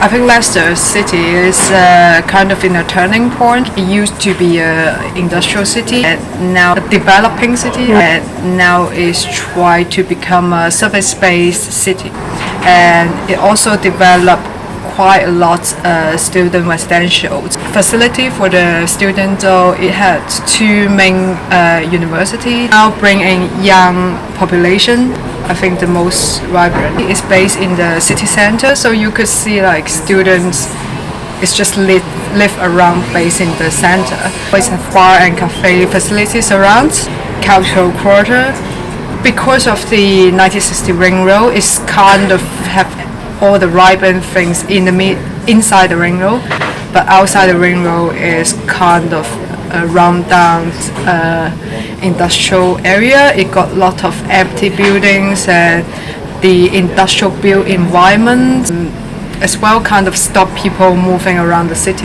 I think Leicester City is kind of in a turning point. It used to be an industrial city, and now a developing city, and now is trying to become a service-based city. And it also developed quite a lot student residential facility for the students. So it had two main universities. Now bringing young population. I think the most vibrant is based in the city center, so you could see like students it's just live around based in the center. It's a bar and cafe facilities around, cultural quarter. Because of the 1960 ring road, it's kind of have all the vibrant things in the inside the ring road, but outside the ring road is kind of a run-down industrial area. It got a lot of empty buildings and the industrial built environment as well kind of stop people moving around the city.